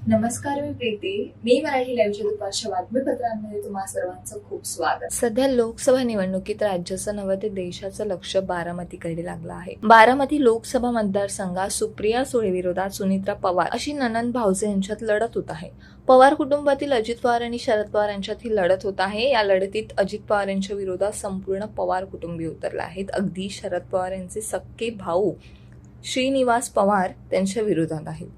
नमस्कार, मी प्रीती. मी मराठी लाईव्हच्या दुपारच्या बातमीपत्रांमध्ये तुम्हा सर्वांचं खूप स्वागत. सध्या लोकसभा निवडणुकीत राज्याचं नव्हे ते देशाचं लक्ष बारामतीकडे लागलं आहे. बारामती लोकसभा मतदारसंघात सुप्रिया सुळे विरोधात सुनित्रा पवार अशी ननंद भावजे यांच्यात लढत होत आहे. पवार कुटुंबातील अजित पवार आणि शरद पवार यांच्यात ही लढत होत आहे. या लढतीत अजित पवार यांच्या विरोधात संपूर्ण पवार कुटुंबीय उतरले आहेत. अगदी शरद पवार यांचे सक्के भाऊ श्रीनिवास पवार त्यांच्या विरोधात आहेत.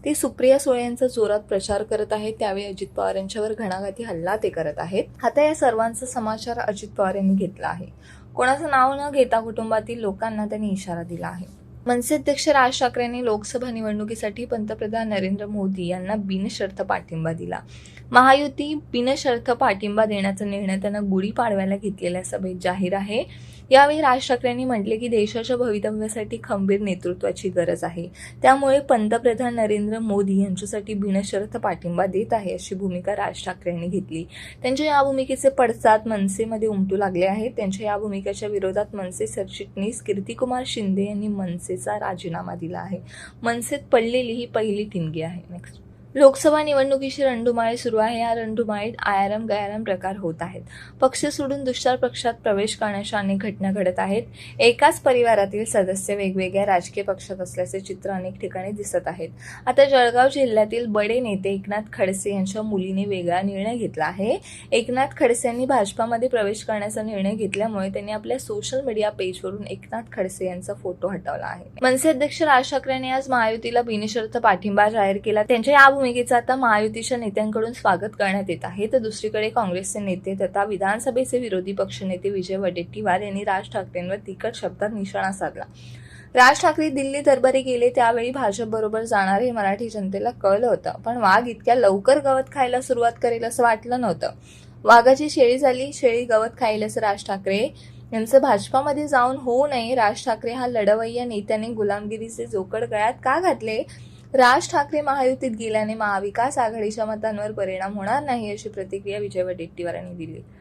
ते सुप्रिया सुळे यांचा जोरात प्रचार करत आहेत. त्यावेळी अजित पवार यांच्यावर घणाघाती हल्ला ते करत आहेत. आता या सर्वांचा समाचार अजित पवार यांनी घेतला आहे. कोणाचं नाव न घेता कुटुंबातील लोकांना त्यांनी इशारा दिला आहे. मनसे अध्यक्ष राज ठाकरे यांनी लोकसभा निवडणुकीसाठी पंतप्रधान नरेंद्र मोदी यांना बिनशर्त पाठिंबा दिला. महायुती बिनशर्त पाठिंबा देण्याचा निर्णय त्यांना गुढीपाडव्याला घेतलेल्या सभेत जाहीर आहे. यावेळी राज ठाकरे यांनी म्हटले की देशाच्या भवितव्यासाठी खंबीर नेतृत्वाची गरज आहे. त्यामुळे पंतप्रधान नरेंद्र मोदी यांच्यासाठी बिनशर्त पाठिंबा देत आहे अशी भूमिका राज ठाकरे यांनी घेतली. त्यांच्या या भूमिकेचे पडसाद मनसेमध्ये उमटू लागले आहेत. त्यांच्या या भूमिकेच्या विरोधात मनसे सरचिटणीस कीर्तिकुमार शिंदे यांनी मनसेचा राजीनामा दिला आहे. मनसेत पडलेली ही पहिली ठिणगी आहे. नेक्स्ट, लोकसभा निवडणुकीची रणधुमाळी सुरू आहे. या रणधुमाळीत आयाराम गयाराम प्रकार होत आहेत. पक्ष सोडून दुसऱ्या पक्षात प्रवेश करण्याच्या अनेक घटना घडत आहेत. एकाच परिवारातील सदस्य वेगवेगळ्या राजकीय पक्षात असल्याचे चित्र अनेक ठिकाणी दिसत आहेत. आता जळगाव जिल्ह्यातील बडे नेते एकनाथ खडसे यांच्या मुलीने वेगळा निर्णय घेतला आहे. एकनाथ खडसे यांनी भाजपामध्ये प्रवेश करण्याचा निर्णय घेतल्यामुळे त्यांनी आपल्या सोशल मीडिया पेजवरून एकनाथ खडसे यांचा फोटो हटवला आहे. मनसे अध्यक्ष राज ठाकरे यांनी आज महायुतीला बिनशर्त पाठिंबा जाहीर केला. त्यांच्या या भूमिकेचं आता महायुतीच्या नेत्यांकडून स्वागत करण्यात येत आहे. तर दुसरीकडे काँग्रेसचे नेते तथा विधानसभेचे विरोधी पक्षनेते विजय वडेट्टीवार यांनी राज ठाकरेंवर तिखट शब्दात निशाणा साधला. राज ठाकरे दिल्ली दरबारी गेले त्यावेळी भाजप बरोबर जाणार हे मराठी जनतेला कळलं होतं, पण वाघ इतक्या लवकर गवत खायला सुरुवात करेल असं वाटलं नव्हतं. वाघाची शेळी झाली, शेळी गवत खाईल असं राज ठाकरे यांचं भाजपामध्ये जाऊन होऊ नये. राज ठाकरे हा लढवय्या नेत्याने गुलामगिरीचे जोकड गळ्यात का घातले? राज ठाकरे महायुतीत गेल्याने महाविकास आघाडीच्या मतांवर परिणाम होणार नाही अशी प्रतिक्रिया विजय वडेट्टीवार यांनी दिली.